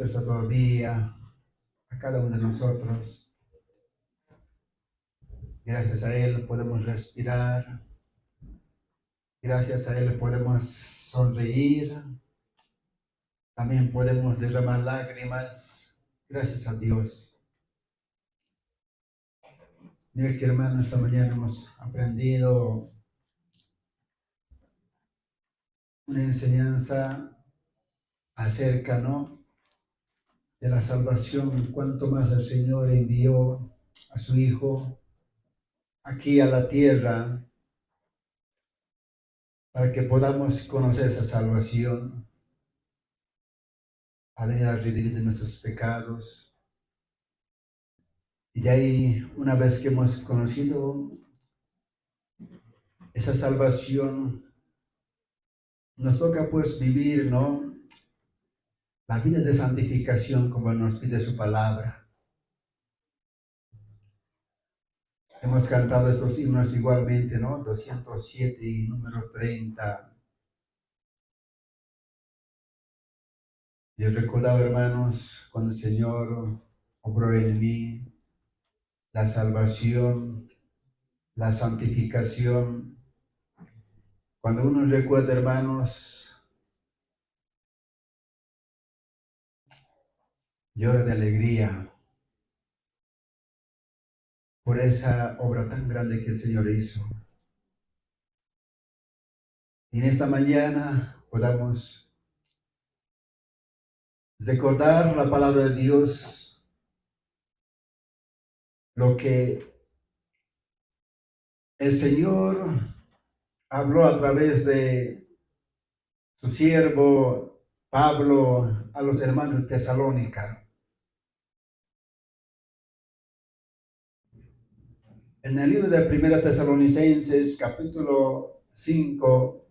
presta todavía a cada uno de nosotros. Gracias a Él podemos respirar. Gracias a Él podemos sonreír. También podemos derramar lágrimas. Gracias a Dios. Mira que hermano, esta mañana hemos aprendido una enseñanza acerca, ¿no?, de la salvación. Cuánto más el Señor envió a su Hijo aquí a la tierra para que podamos conocer esa salvación, a venir a redimir de nuestros pecados. Y de ahí, una vez que hemos conocido esa salvación, nos toca pues vivir, ¿no?, la vida de santificación como nos pide su palabra. Hemos cantado estos himnos igualmente, ¿no? 207 y número 30. Yo he recordado, hermanos, cuando el Señor obró en mí la salvación, la santificación. Cuando uno recuerda, hermanos, llora de alegría por esa obra tan grande que el Señor hizo. Y en esta mañana podamos recordar la palabra de Dios, lo que el Señor habló a través de su siervo Pablo a los hermanos de Tesalónica. En el libro de Primera Tesalonicenses, capítulo 5,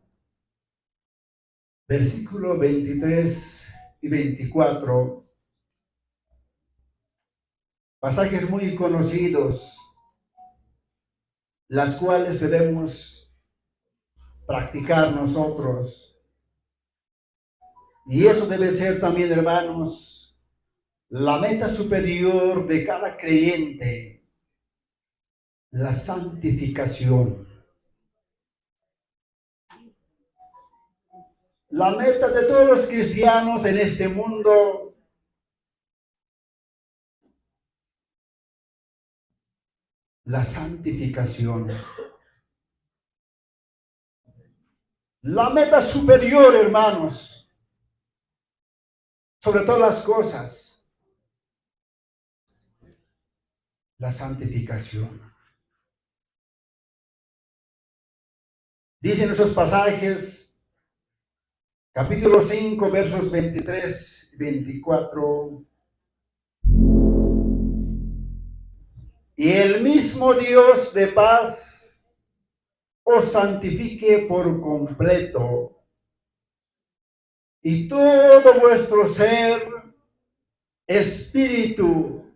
versículo 23 y 24, pasajes muy conocidos, las cuales debemos practicar nosotros. Y eso debe ser también, hermanos, la meta superior de cada creyente, la santificación. La meta de todos los cristianos en este mundo la santificación. La meta superior, hermanos, sobre todas las cosas, la santificación. Dicen esos pasajes, capítulo 5, versos 23 y 24. Y el mismo Dios de paz os santifique por completo, y todo vuestro ser, espíritu,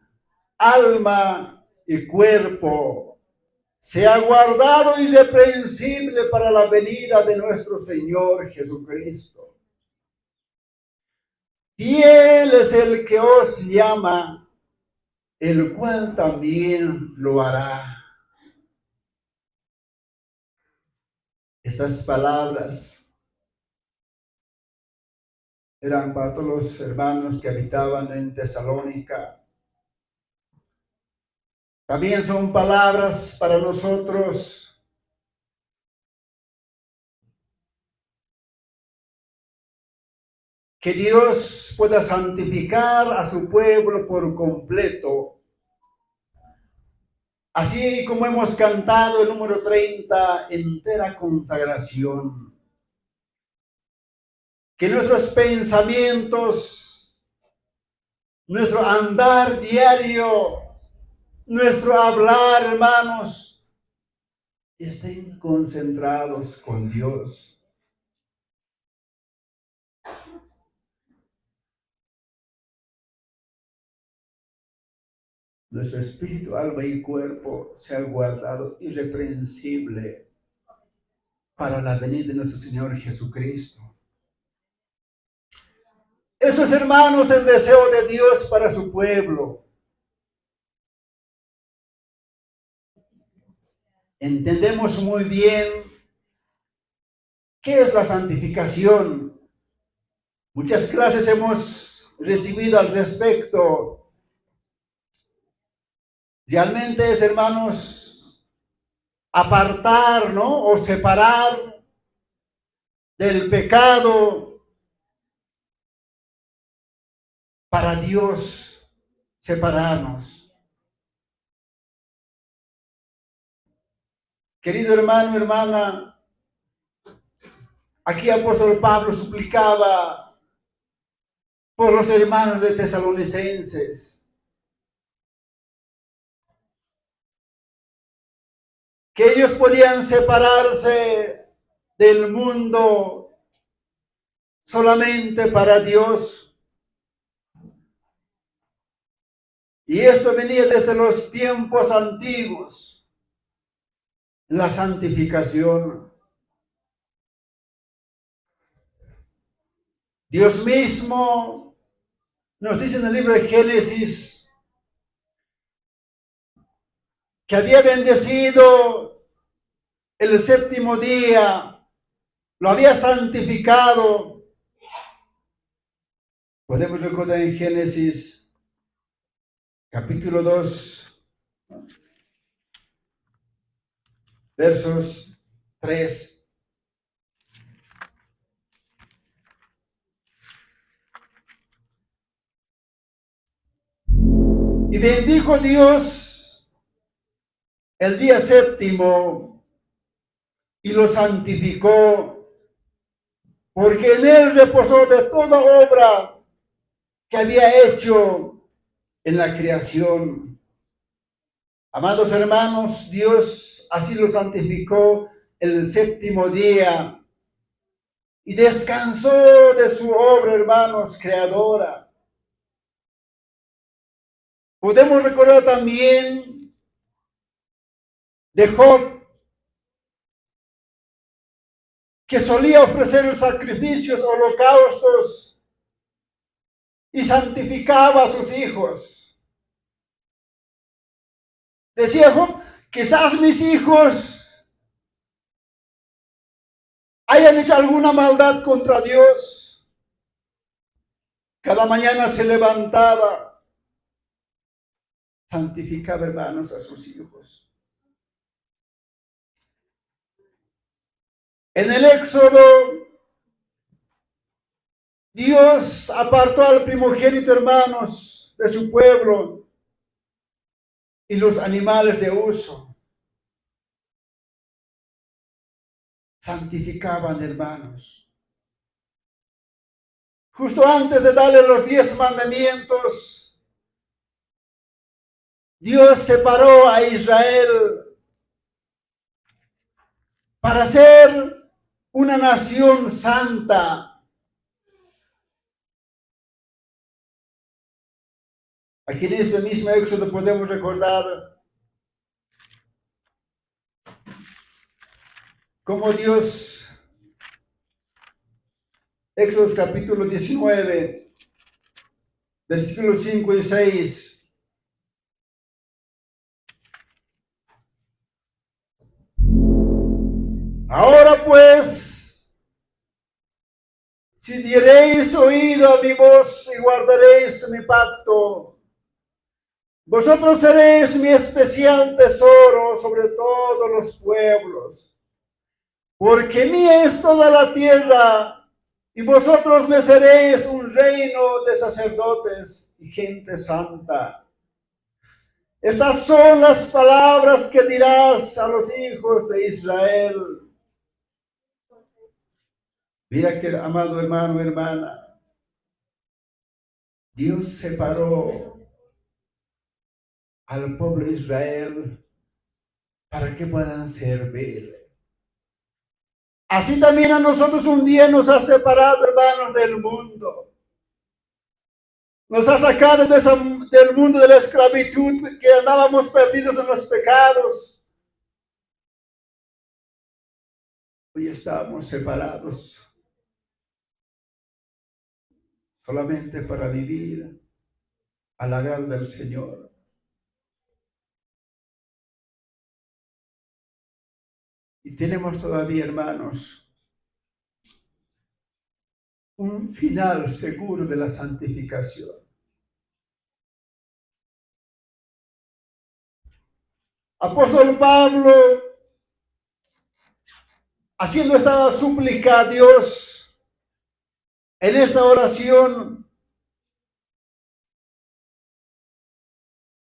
alma y cuerpo sea guardado irreprensible para la venida de nuestro Señor Jesucristo. Fiel es el que os llama, el cual también lo hará. Estas palabras eran para todos los hermanos que habitaban en Tesalónica. También son palabras para nosotros. Que Dios pueda santificar a su pueblo por completo. Así como hemos cantado el número 30, entera consagración. Que nuestros pensamientos, nuestro andar diario, nuestro hablar, hermanos, estén concentrados con Dios. Nuestro espíritu, alma y cuerpo sea guardado irreprensible para la venida de nuestro Señor Jesucristo. Eso es, hermanos, el deseo de Dios para su pueblo. Entendemos muy bien qué es la santificación. Muchas clases hemos recibido al respecto. Realmente es, hermanos, apartar, ¿no? O separar del pecado para Dios, separarnos. Querido hermano, hermana, aquí apóstol Pablo suplicaba por los hermanos de Tesalonicenses, que ellos podían separarse del mundo solamente para Dios. Y esto venía desde los tiempos antiguos, la santificación. Dios mismo nos dice en el libro de Génesis que había bendecido el séptimo día, lo había santificado. Podemos recordar en Génesis capítulo 2, versos 3. Y bendijo Dios el día séptimo y lo santificó, porque en él reposó de toda obra que había hecho en la creación. Amados hermanos, Dios así lo santificó el séptimo día y descansó de su obra, hermanos, creadora. Podemos recordar también de Job, que solía ofrecer sacrificios, holocaustos y santificaba a sus hijos. Decía Job, quizás mis hijos hayan hecho alguna maldad contra Dios. Cada mañana se levantaba, santificaba, hermanos, a sus hijos. En el Éxodo, Dios apartó al primogénito, hermanos, de su pueblo y los animales de uso. Santificaban, hermanos. Justo antes de darle los 10 mandamientos, Dios separó a Israel para ser una nación santa. Aquí en este mismo Éxodo podemos recordar cómo Dios, Éxodo capítulo 19, versículos 5 y 6. Ahora pues, si diereis oído a mi voz y guardaréis mi pacto, vosotros seréis mi especial tesoro sobre todos los pueblos, porque mía es toda la tierra, y vosotros me seréis un reino de sacerdotes y gente santa. Estas son las palabras que dirás a los hijos de Israel. Mira que, amado hermano, hermana, Dios separó al pueblo de Israel para que puedan servir. Así también a nosotros un día nos ha separado, hermanos, del mundo. Nos ha sacado del mundo de la esclavitud, que andábamos perdidos en los pecados. Hoy estamos separados. solamente para vivir al agradar del Señor. Y tenemos todavía, hermanos, un final seguro de la santificación. Apóstol Pablo, haciendo esta súplica a Dios en esta oración,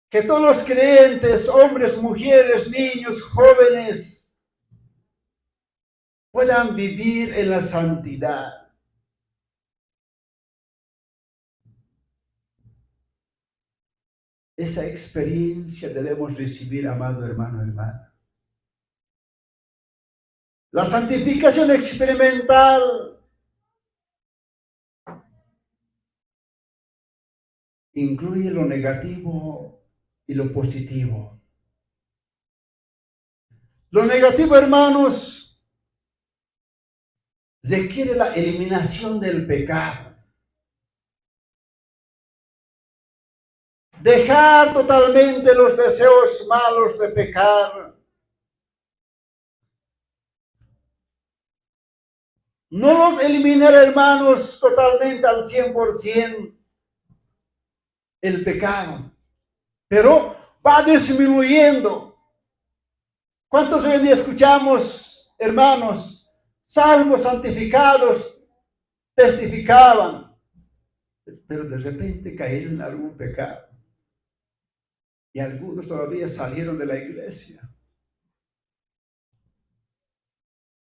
que todos los creyentes, hombres, mujeres, niños, jóvenes, puedan vivir en la santidad. Esa experiencia debemos recibir, amado hermano, hermana. La santificación experimental incluye lo negativo y lo positivo. Lo negativo, hermanos, requiere la eliminación del pecado. Dejar totalmente los deseos malos de pecar. No los eliminar, hermanos, totalmente al 100% el pecado, pero va disminuyendo. ¿Cuántos hoy en día escuchamos, hermanos, salvos, santificados, testificaban, pero de repente cayeron en algún pecado? Y algunos todavía salieron de la iglesia.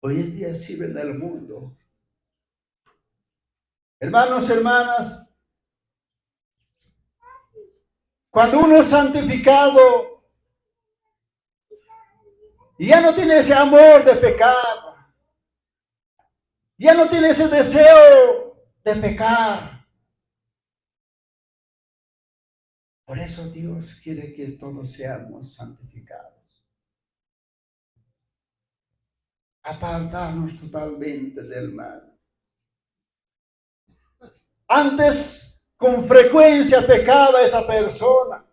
Hoy en día sí ven el mundo. Hermanos, hermanas, cuando uno es santificado y ya no tiene ese amor de pecado, ya no tiene ese deseo de pecar. Por eso Dios quiere que todos seamos santificados. Apartarnos totalmente del mal. Antes, con frecuencia pecaba esa persona.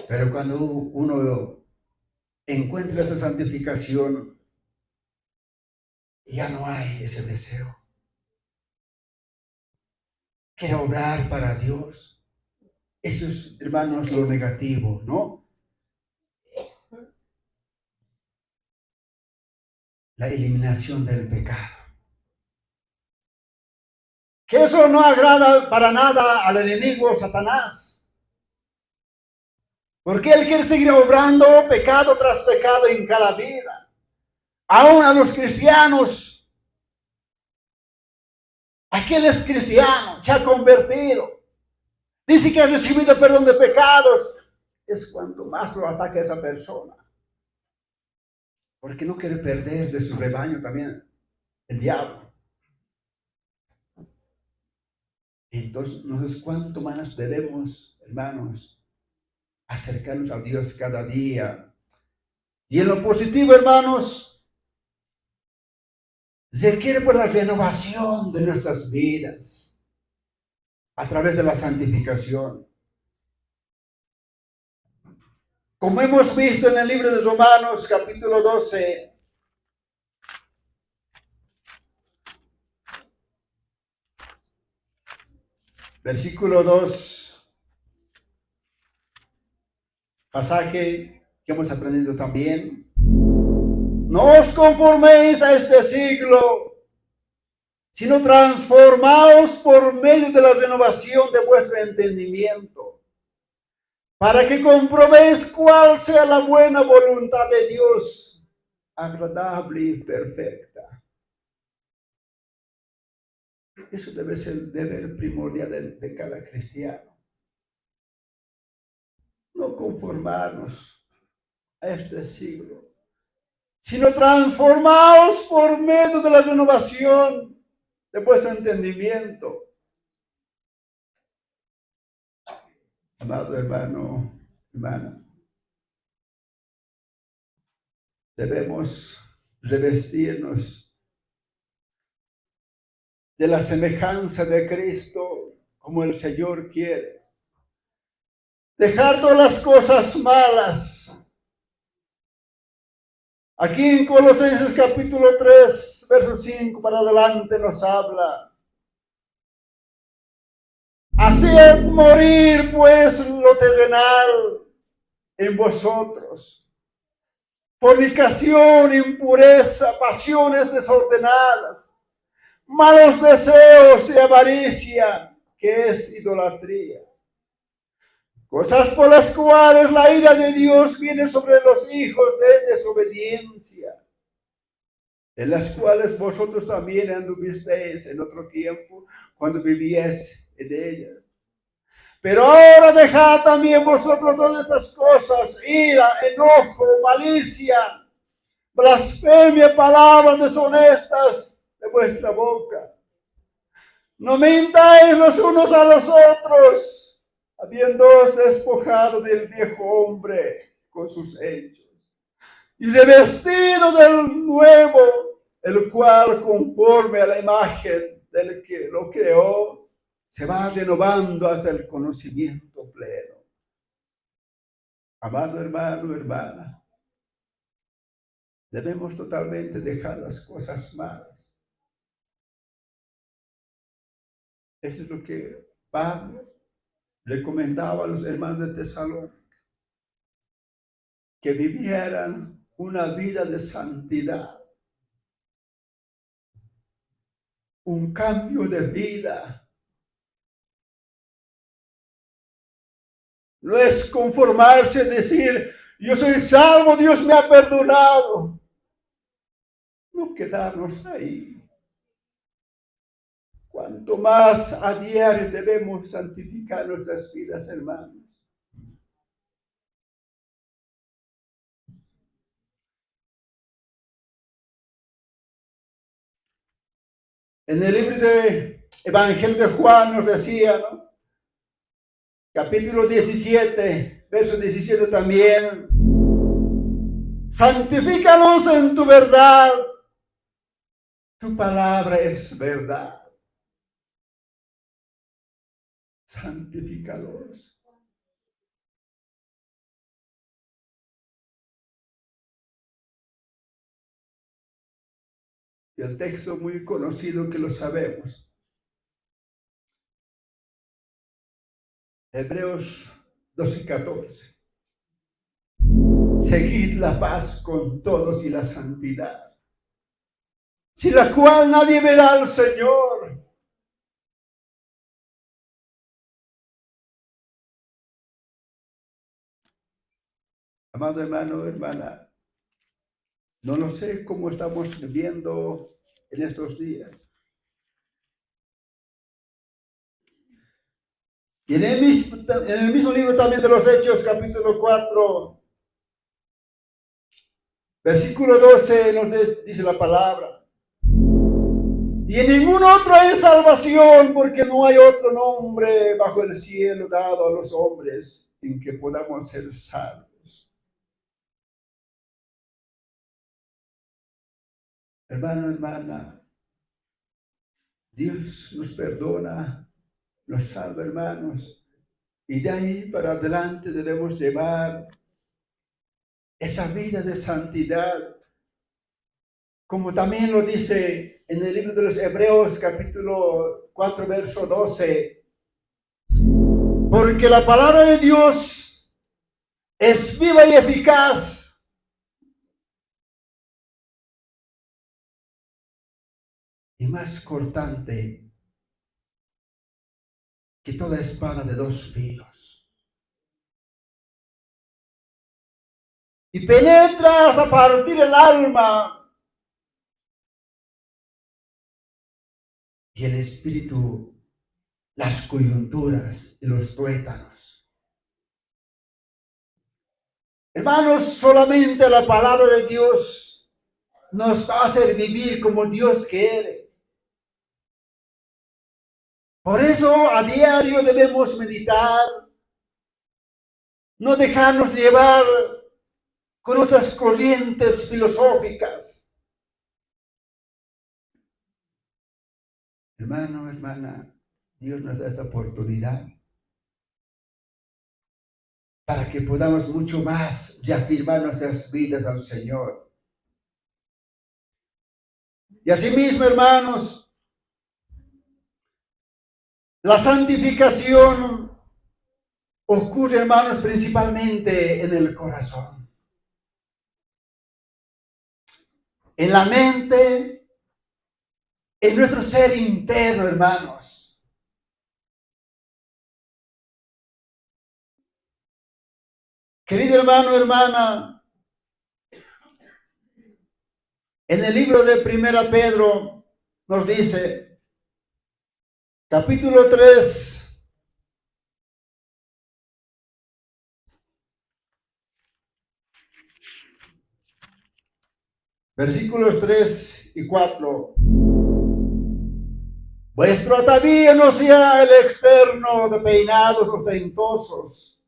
Pero cuando uno encuentra esa santificación, ya no hay ese deseo. Quiere obrar para Dios. Eso es, hermanos, lo negativo, ¿no? La eliminación del pecado. Que eso no agrada para nada al enemigo Satanás. Porque él quiere seguir obrando pecado tras pecado en cada vida. Aún a los cristianos. Aquel es cristiano, se ha convertido. Dice que ha recibido perdón de pecados. Es cuanto más lo ataca esa persona. Porque no quiere perder de su rebaño también el diablo. Entonces, ¿cuánto más debemos, hermanos, acercarnos a Dios cada día? Y en lo positivo, hermanos, requiere por la renovación de nuestras vidas a través de la santificación. Como hemos visto en el libro de Romanos, capítulo 12, versículo 2, pasaje que hemos aprendido también. No os conforméis a este siglo, sino transformaos por medio de la renovación de vuestro entendimiento, para que comprobéis cuál sea la buena voluntad de Dios, agradable y perfecta. Eso debe ser el deber primordial de cada cristiano. No conformarnos a este siglo, sino transformaos por medio de la renovación de vuestro entendimiento. Amado hermano, hermana, debemos revestirnos de la semejanza de Cristo como el Señor quiere. Dejar todas las cosas malas. Aquí en Colosenses capítulo 3, verso 5 para adelante nos habla. Haced morir pues lo terrenal en vosotros. Fornicación, impureza, pasiones desordenadas, malos deseos y avaricia, que es idolatría. Cosas por las cuales la ira de Dios viene sobre los hijos de desobediencia, en las cuales vosotros también anduvisteis en otro tiempo, cuando vivíais en ellas. Pero ahora dejad también vosotros todas estas cosas: ira, enojo, malicia, blasfemia, palabras deshonestas de vuestra boca. No mintáis los unos a los otros, habiéndoos despojado del viejo hombre con sus hechos, y revestido del nuevo, el cual, conforme a la imagen del que lo creó, se va renovando hasta el conocimiento pleno. Amado hermano, hermana, debemos totalmente dejar las cosas malas. Eso es lo que Pablo recomendaba a los hermanos de Tesalónica, que vivieran una vida de santidad, un cambio de vida. No es conformarse, decir, yo soy salvo, Dios me ha perdonado. No quedarnos ahí. Cuanto más a diario debemos santificar nuestras vidas, hermanos. En el libro de Evangelio de Juan nos decía, ¿no? Capítulo 17, verso 17 también. Santifícalos en tu verdad. Tu palabra es verdad. Santifícalos. Y el texto muy conocido que lo sabemos. Hebreos 12:14. Seguid la paz con todos y la santidad, sin la cual nadie verá al Señor. Amado hermano, hermana, no lo sé cómo estamos viviendo en estos días. Y en el mismo libro también de los Hechos, capítulo 4, versículo 12, nos dice la palabra. Y en ningún otro hay salvación, porque no hay otro nombre bajo el cielo dado a los hombres en que podamos ser salvos. Hermano, hermana, Dios nos perdona, nos salva, hermanos, y de ahí para adelante debemos llevar esa vida de santidad, como también lo dice en el libro de los Hebreos, capítulo 4, verso 12, porque la palabra de Dios es viva y eficaz, y más cortante que toda espada de dos filos, y penetra hasta partir el alma y el espíritu, las coyunturas y los tuétanos. Hermanos, solamente la palabra de Dios nos va a hacer vivir como Dios quiere. Por eso a diario debemos meditar, no dejarnos llevar con otras corrientes filosóficas. Hermano, hermana, Dios nos da esta oportunidad para que podamos mucho más reafirmar nuestras vidas al Señor. Y asimismo, hermanos, la santificación ocurre, hermanos, principalmente en el corazón, en la mente, en nuestro ser interno, hermanos. Querido hermano, hermana, en el libro de Primera Pedro nos dice, capítulo 3, versículos 3 y 4. Vuestro atavío no sea el externo de peinados ostentosos,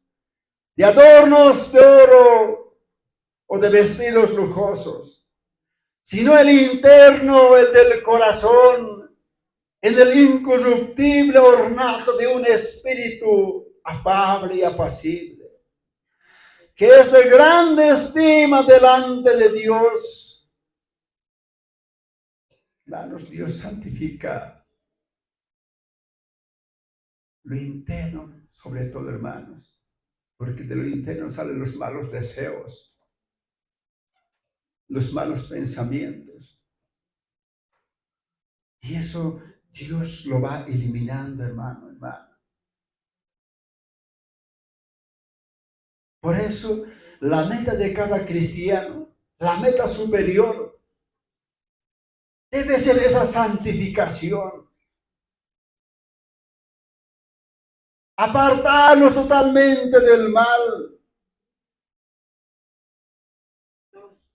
de adornos de oro o de vestidos lujosos, sino el interno, el del corazón, en el incorruptible ornato de un espíritu afable y apacible, que es de grande estima delante de Dios. Hermanos, Dios santifica lo interno, sobre todo, hermanos, porque de lo interno salen los malos deseos, los malos pensamientos. Y eso Dios lo va eliminando, hermano, hermano. Por eso, la meta de cada cristiano, la meta superior, debe ser esa santificación. Apartarnos totalmente del mal.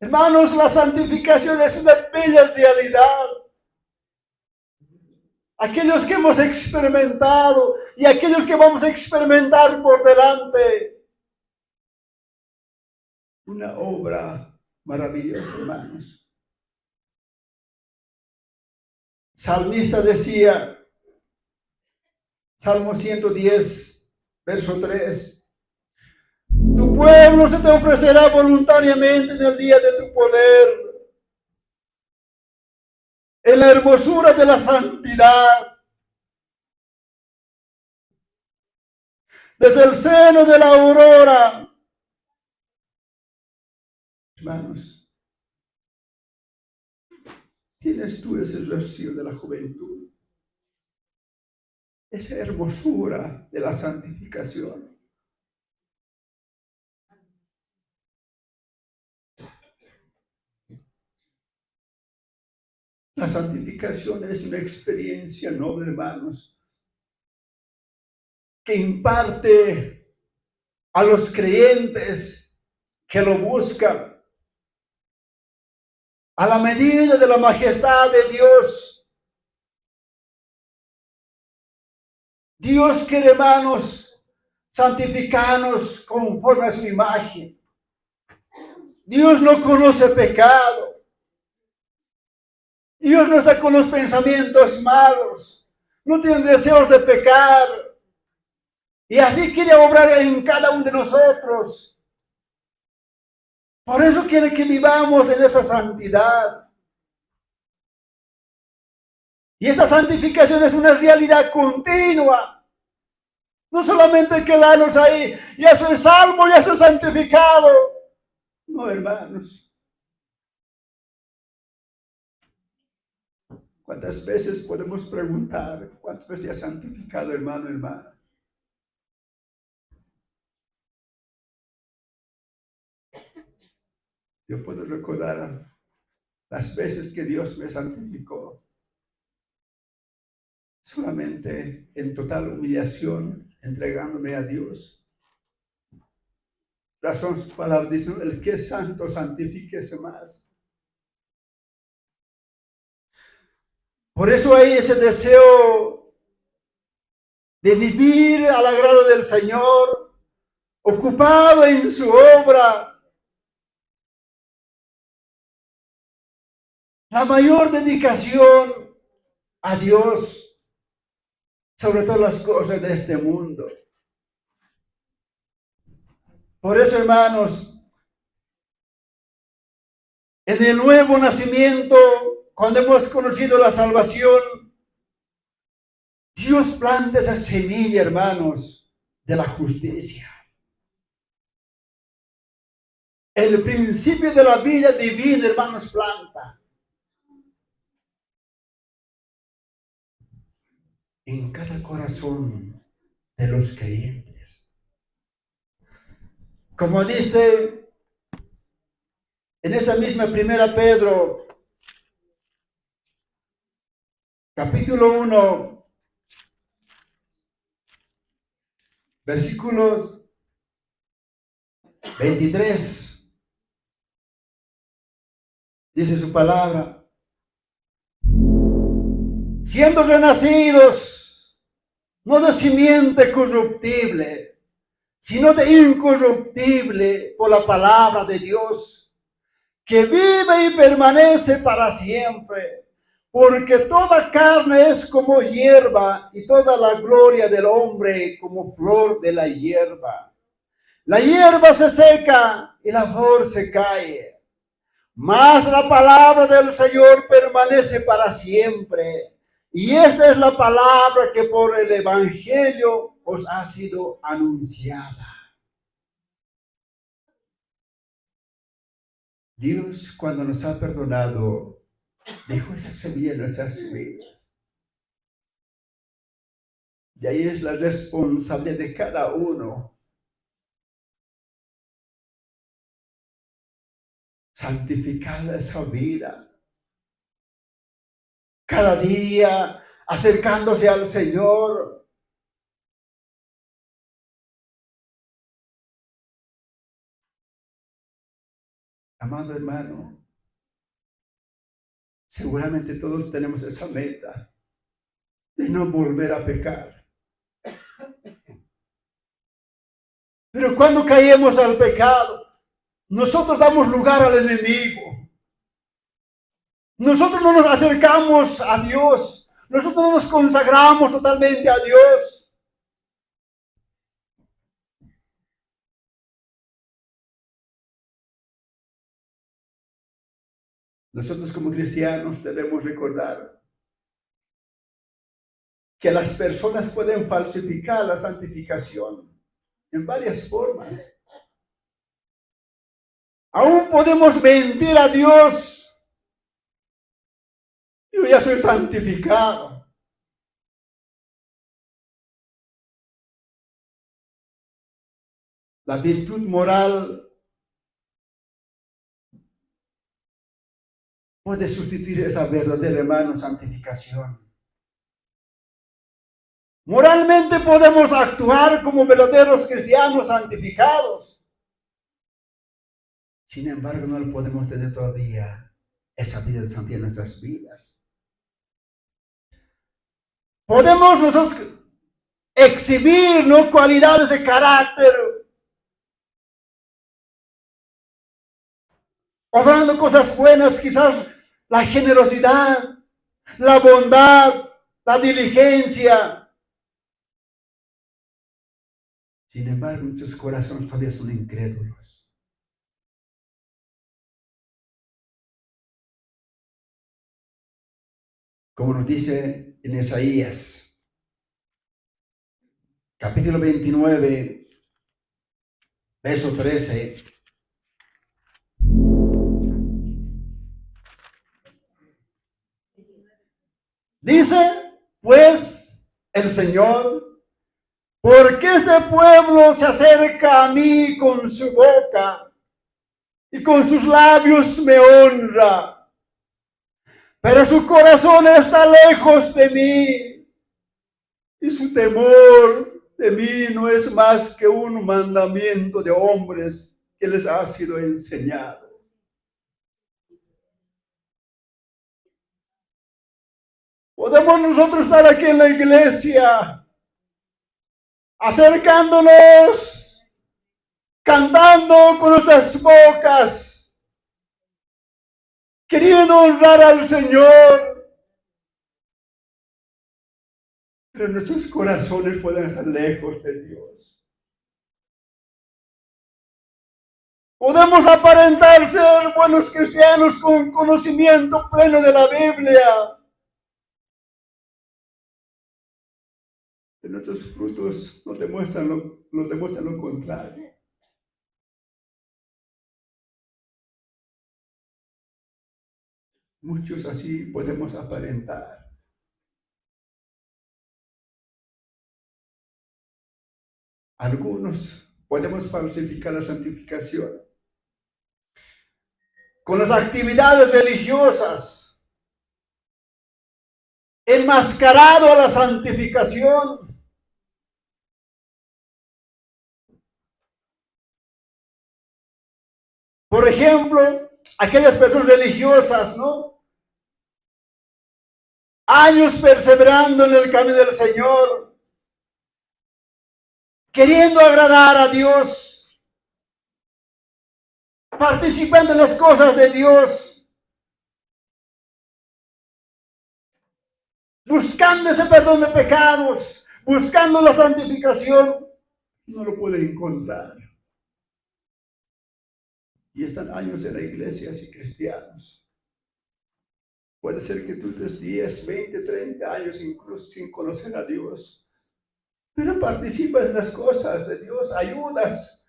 Hermanos, la santificación es una bella realidad. Aquellos que hemos experimentado y aquellos que vamos a experimentar por delante. Una obra maravillosa, hermanos. Salmista decía, Salmo 110, verso 3. Tu pueblo se te ofrecerá voluntariamente en el día de tu poder, en la hermosura de la santidad. Desde el seno de la aurora. Hermanos, tienes tú ese rocío de la juventud, esa hermosura de la santificación. La santificación es una experiencia noble, hermanos, que imparte a los creyentes que lo buscan, a la medida de la majestad de Dios. Dios quiere, hermanos, santificarnos conforme a su imagen. Dios no conoce pecado. Dios no está con los pensamientos malos. No tiene deseos de pecar. Y así quiere obrar en cada uno de nosotros. Por eso quiere que vivamos en esa santidad. Y esta santificación es una realidad continua. No solamente quedarnos ahí, ya soy salvo, ya soy santificado. No, hermanos. ¿Cuántas veces podemos preguntar? ¿Cuántas veces te has santificado, hermano, hermana? Yo puedo recordar las veces que Dios me santificó. Solamente en total humillación, entregándome a Dios. Razón su palabra dice, el que es santo, santifíquese más. Por eso hay ese deseo de vivir al agrado del Señor, ocupado en su obra. La mayor dedicación a Dios. sobre todas las cosas de este mundo. Por eso, hermanos, en el nuevo nacimiento, cuando hemos conocido la salvación, Dios planta esa semilla, hermanos, de la justicia. El principio de la vida divina, hermanos, planta en cada corazón de los creyentes. Como dice en esa misma primera Pedro, capítulo 1, versículos 23, dice su palabra: siendo renacidos, no de simiente corruptible, sino de incorruptible por la palabra de Dios, que vive y permanece para siempre. Porque toda carne es como hierba, y toda la gloria del hombre como flor de la hierba. La hierba se seca y la flor se cae, mas la palabra del Señor permanece para siempre. Y esta es la palabra que por el Evangelio os ha sido anunciada. Dios, cuando nos ha perdonado, dejó esa semilla en nuestras vidas. Y ahí es la responsabilidad de cada uno. Santificar esa vida. Cada día acercándose al Señor. Amado hermano, seguramente todos tenemos esa meta de no volver a pecar. Pero cuando caemos al pecado, nosotros damos lugar al enemigo. Nosotros no nos acercamos a Dios. Nosotros no nos consagramos totalmente a Dios. Nosotros como cristianos debemos recordar que las personas pueden falsificar la santificación en varias formas. Aún podemos mentir a Dios. Yo ya soy santificado. La virtud moral puede sustituir esa verdadera, hermano, santificación. Moralmente podemos actuar como verdaderos cristianos santificados. Sin embargo, no podemos tener todavía esa vida de santidad en nuestras vidas. Podemos nosotros exhibir, ¿no?, cualidades de carácter, obrando cosas buenas, quizás la generosidad, la bondad, la diligencia. Sin embargo, muchos corazones todavía son incrédulos. Como nos dice en Isaías, capítulo 29, verso 13. Dice, pues, el Señor: porque este pueblo se acerca a mí con su boca y con sus labios me honra, pero su corazón está lejos de mí y su temor de mí no es más que un mandamiento de hombres que les ha sido enseñado. Podemos nosotros estar aquí en la iglesia acercándonos, cantando con nuestras bocas, queriendo honrar al Señor, pero nuestros corazones pueden estar lejos de Dios. Podemos aparentar ser buenos cristianos con conocimiento pleno de la Biblia, pero nuestros frutos nos demuestran lo contrario. Muchos así podemos aparentar. Algunos podemos falsificar la santificación con las actividades religiosas, enmascarado a la santificación. Por ejemplo, aquellas personas religiosas, ¿no? Años perseverando en el camino del Señor, queriendo agradar a Dios, participando en las cosas de Dios, buscando ese perdón de pecados, buscando la santificación, no lo puede encontrar. Y están años en la iglesia y cristianos. Puede ser que tú estés 10, 20, 30 años incluso sin conocer a Dios, pero participas en las cosas de Dios, ayudas.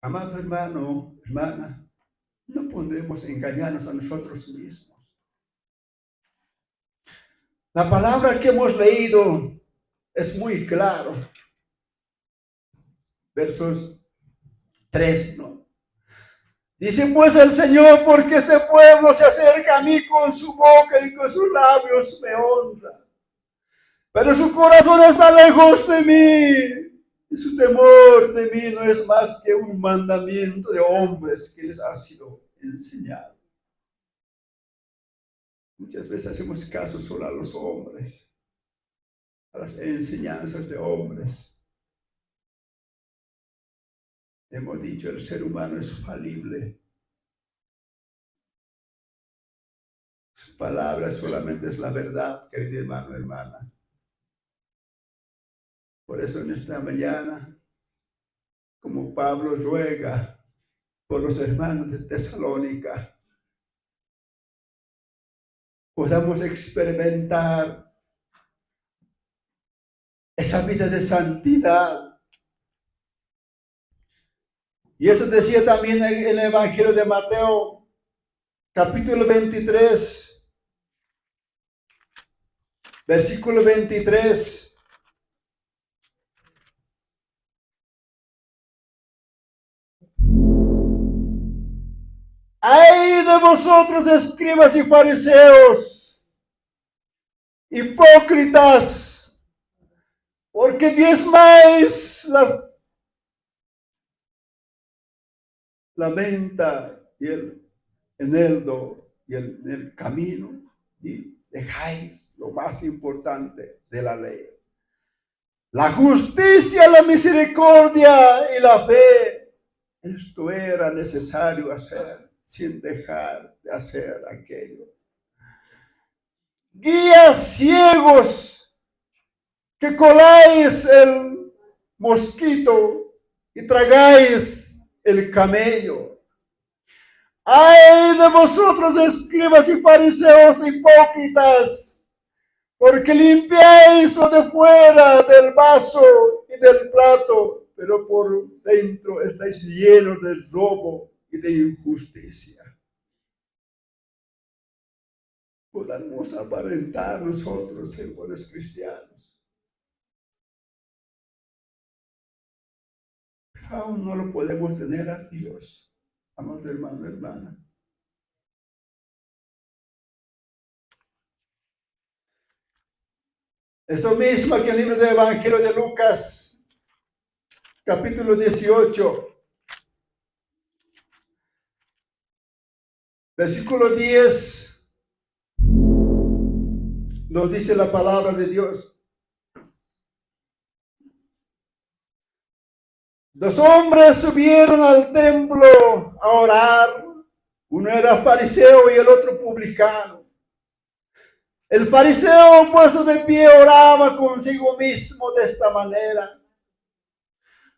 Amado hermano, hermana, no podemos engañarnos a nosotros mismos. La palabra que hemos leído es muy claro. Versos 3, ¿no? Dice pues el Señor, porque este pueblo se acerca a mí con su boca y con sus labios me honra, pero su corazón está lejos de mí, y su temor de mí no es más que un mandamiento de hombres que les ha sido enseñado. Muchas veces hacemos caso solo a los hombres, a las enseñanzas de hombres. Hemos dicho, el ser humano es falible. Su palabra solamente es la verdad, querido hermano, hermana. Por eso en esta mañana, como Pablo ruega por los hermanos de Tesalónica, podamos experimentar esa vida de santidad. Y eso decía también en el Evangelio de Mateo, capítulo 23, versículo 23. ¡Ay de vosotros, escribas y fariseos, hipócritas! Porque diezmáis la menta y el eneldo y el camino, y dejáis lo más importante de la ley: la justicia, la misericordia y la fe. Esto era necesario hacer sin dejar de hacer aquello. Guías ciegos que coláis el mosquito y tragáis el camello. ¡Ay de vosotros, escribas y fariseos hipócritas! Porque limpiáis lo de fuera del vaso y del plato, pero por dentro estáis llenos de robo y de injusticia. Podamos aparentar nosotros ser buenos cristianos, pero aún no lo podemos tener a Dios, amado hermano, hermana. Esto mismo que el libro del Evangelio de Lucas, capítulo 18, versículo 10, nos dice la palabra de Dios. Dos hombres subieron al templo a orar. Uno era fariseo y el otro publicano. El fariseo puesto de pie oraba consigo mismo de esta manera: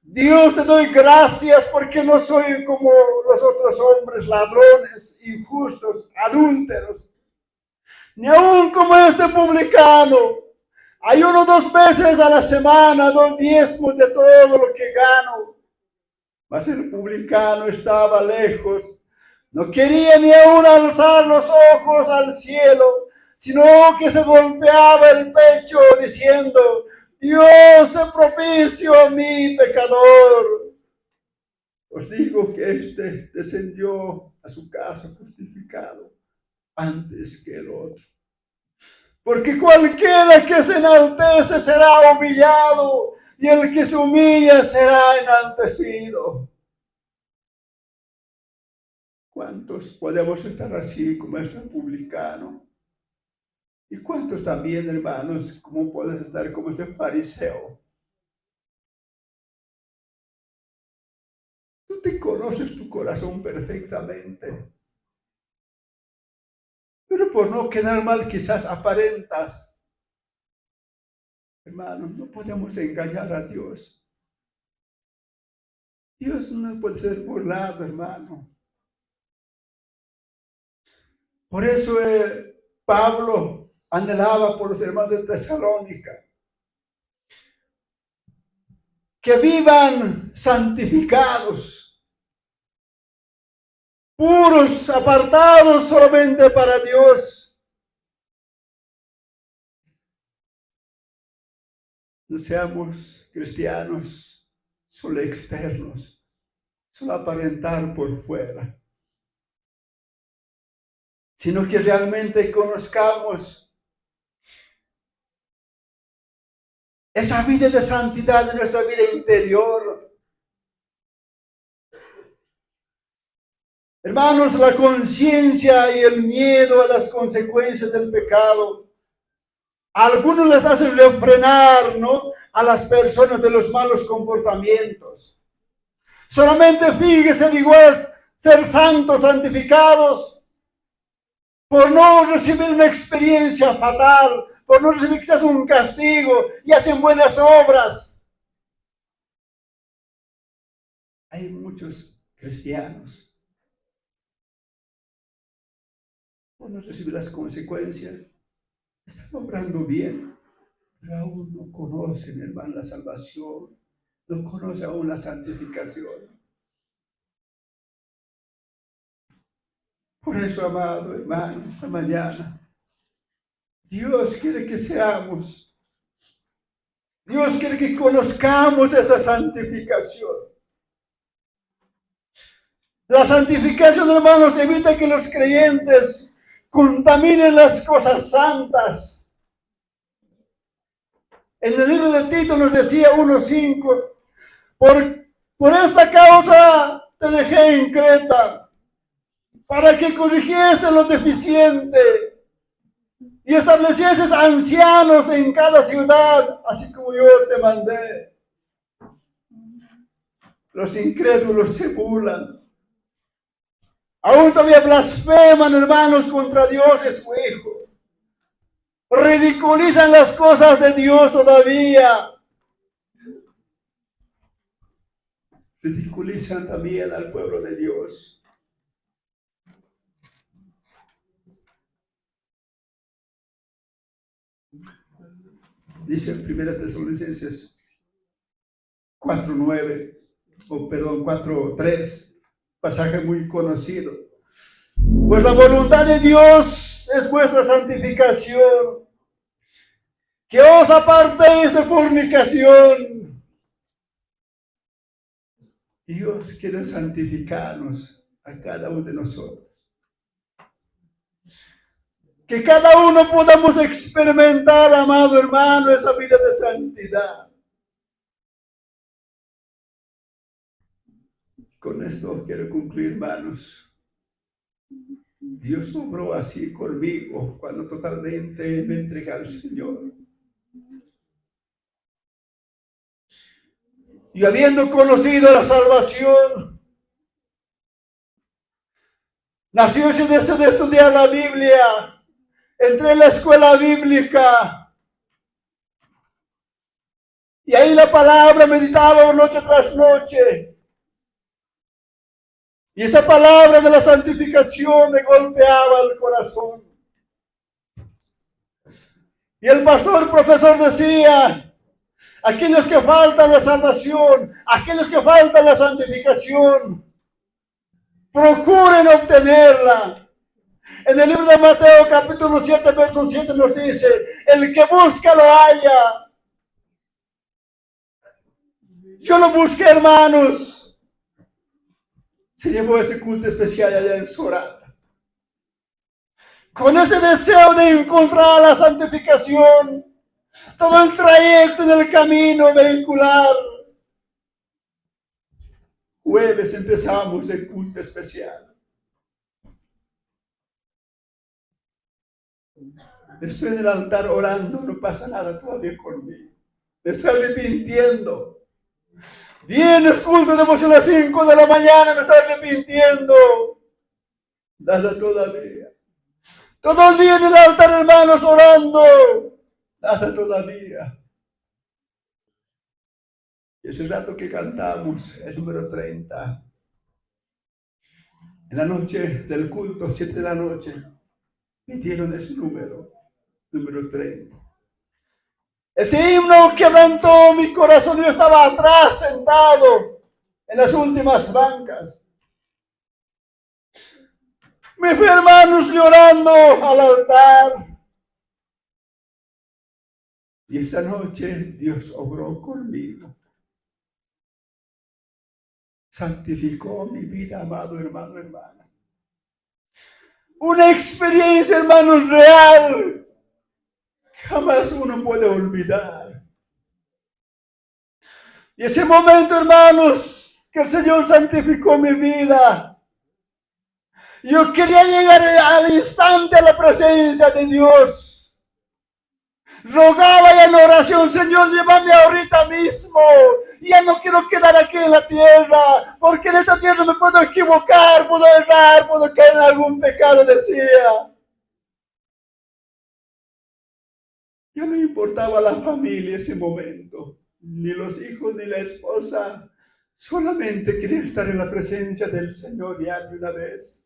Dios, te doy gracias porque no soy como los otros hombres, ladrones, injustos, adúlteros, ni aún como este publicano. Ayuno 2 veces a la semana, doy diezmos de todo lo que gano. Mas el publicano estaba lejos, no quería ni aún alzar los ojos al cielo, sino que se golpeaba el pecho diciendo: Dios, sé propicio a mí, pecador. Os digo que este descendió a su casa justificado antes que el otro. Porque cualquiera que se enaltece será humillado, y el que se humilla será enaltecido. ¿Cuántos podemos estar así como este publicano? ¿Y cuántos también, hermanos, cómo puedes estar como este fariseo? Tú te conoces tu corazón perfectamente, pero por no quedar mal quizás aparentas. Hermanos, no podemos engañar a Dios. Dios no puede ser burlado, hermano. Por eso Pablo anhelaba por los hermanos de Tesalónica que vivan santificados, puros, apartados solamente para Dios. No seamos cristianos solo externos, solo aparentar por fuera, sino que realmente conozcamos esa vida de santidad de nuestra vida interior. Hermanos, la conciencia y el miedo a las consecuencias del pecado, a algunos les hacen refrenar, ¿no?, a las personas de los malos comportamientos. Solamente fíjese, igual ser santos, santificados, por no recibir una experiencia fatal, por no recibir quizás un castigo, y hacen buenas obras. Hay muchos cristianos, por no recibir las consecuencias, están obrando bien, pero aún no conocen, hermano, la salvación, no conocen aún la santificación. Por eso, amado hermano, esta mañana, Dios quiere que seamos, Dios quiere que conozcamos esa santificación. La santificación, hermanos, evita que los creyentes contaminen las cosas santas. En el libro de Tito nos decía 1:5, por esta causa te dejé en Creta, para que corrigiese lo deficiente y establecieses ancianos en cada ciudad, así como yo te mandé. Los incrédulos se burlan. Aún todavía blasfeman, hermanos, contra Dios y su Hijo. Ridiculizan las cosas de Dios todavía. Ridiculizan también al pueblo de Dios. Dice en 1 Tesalonicenses 4:9, o perdón, 4:3, pasaje muy conocido. Pues la voluntad de Dios es vuestra santificación, que os apartéis de fornicación. Dios quiere santificarnos a cada uno de nosotros. Que cada uno podamos experimentar, amado hermano, esa vida de santidad. Con esto quiero concluir, hermanos. Dios obró así conmigo cuando totalmente me entregué al Señor. Y habiendo conocido la salvación, nació ese deseo de estudiar la Biblia, Entré en la escuela bíblica y ahí la palabra meditaba noche tras noche. Y esa palabra de la santificación me golpeaba el corazón. Y el pastor profesor decía, aquellos que faltan la salvación, aquellos que faltan la santificación, procuren obtenerla. En el libro de Mateo capítulo 7, verso 7 nos dice, el que busca lo halla. Yo lo busqué, hermanos. Se llevó ese culto especial allá en Sorata. Con ese deseo de encontrar la santificación, todo el trayecto en el camino vehicular. Jueves empezamos el culto especial. Estoy en el altar orando, no pasa nada todavía conmigo. Me estoy arrepintiendo. Vienes culto devoción a las 5 de la mañana, me estoy arrepintiendo. Nada todavía. Todo el día en el altar, hermanos, orando. Nada todavía. Y ese rato que cantamos, el número 30, en la noche del culto, 7 de la noche, me dieron ese número 30. Ese himno quebrantó mi corazón. Yo estaba atrás, sentado, en las últimas bancas. Me fui, hermanos, llorando al altar. Y esa noche Dios obró conmigo. Santificó mi vida, amado hermano, hermana. Una experiencia, hermanos, real. Jamás uno puede olvidar. Y ese momento, hermanos, que el Señor santificó mi vida. Yo quería llegar al instante a la presencia de Dios. Rogaba ya en oración, Señor, llévame ahorita mismo. Ya no quiero quedar aquí en la tierra, porque en esta tierra me puedo equivocar, puedo errar, puedo caer en algún pecado, decía. Ya no importaba la familia ese momento, ni los hijos, ni la esposa. Solamente quería estar en la presencia del Señor ya de una vez.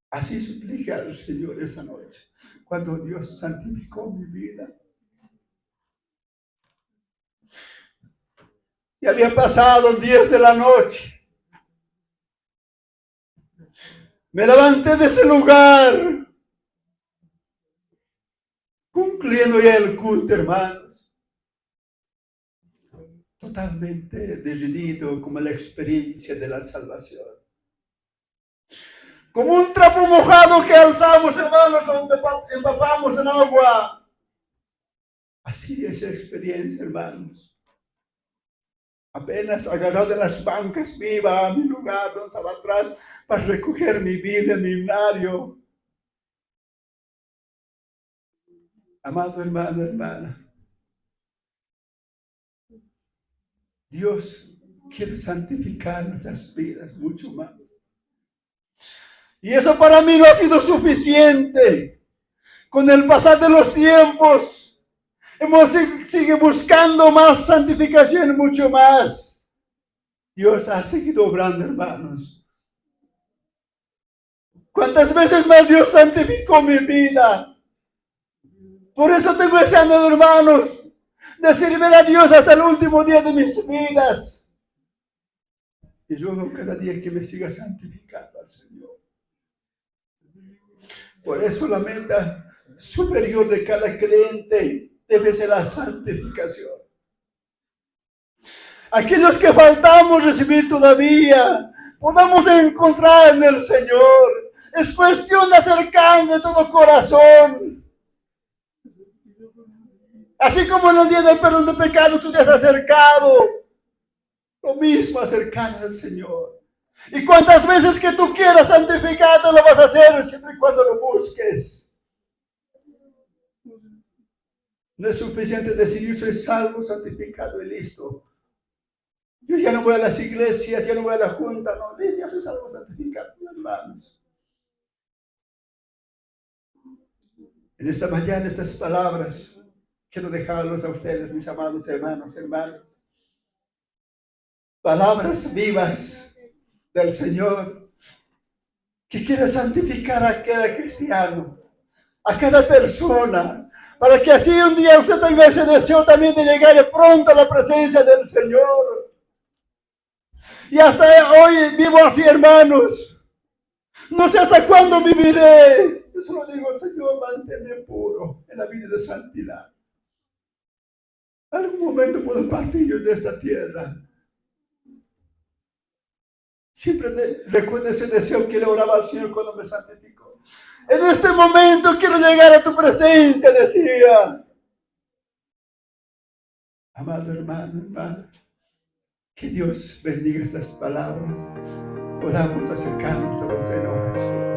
Así supliqué al Señor esa noche, cuando Dios santificó mi vida. Y había pasado 10 de la noche. Me levanté de ese lugar, concluyendo ya el culto, hermanos. Totalmente decidido como la experiencia de la salvación. Como un trapo mojado que alzamos, hermanos, donde empapamos en agua. Así es esa experiencia, hermanos. Apenas agarrado de las bancas, me iba a mi lugar donde estaba atrás para recoger mi Biblia, mi himnario. Amado hermano, hermana, Dios quiere santificar nuestras vidas mucho más. Y eso para mí no ha sido suficiente. Con el pasar de los tiempos, hemos seguido buscando más santificación, mucho más. Dios ha seguido obrando, hermanos. ¿Cuántas veces más Dios santificó mi vida? Por eso tengo ese anhelo, hermanos, de servir a Dios hasta el último día de mis vidas. Y ruego cada día que me siga santificando al Señor. Por eso la meta superior de cada creyente debe ser la santificación. Aquellos que faltamos recibir todavía, podamos encontrar en el Señor. Es cuestión de acercarnos de todo corazón. Así como en el día del perdón de pecado tú te has acercado, lo mismo acercar al Señor. Y cuantas veces que tú quieras santificarte lo vas a hacer, siempre y cuando lo busques. No es suficiente decir yo soy salvo, santificado y listo. Yo ya no voy a las iglesias, ya no voy a la junta, no, ya soy salvo, santificado, hermanos. En esta mañana estas palabras quiero dejarlos a ustedes, mis amados hermanos. Palabras vivas del Señor que quiere santificar a cada cristiano, a cada persona, para que así un día usted tenga ese deseo también de llegar pronto a la presencia del Señor. Y hasta hoy vivo así, hermanos. No sé hasta cuándo viviré. Yo solo digo, Señor, manténme puro en la vida de santidad. Algún momento puedo partir yo de esta tierra. Siempre recuerdo ese deseo que le oraba al Señor cuando me santificó. En este momento quiero llegar a tu presencia, decía. Amado hermano, hermana, que Dios bendiga estas palabras. Podamos acercarnos a los oración.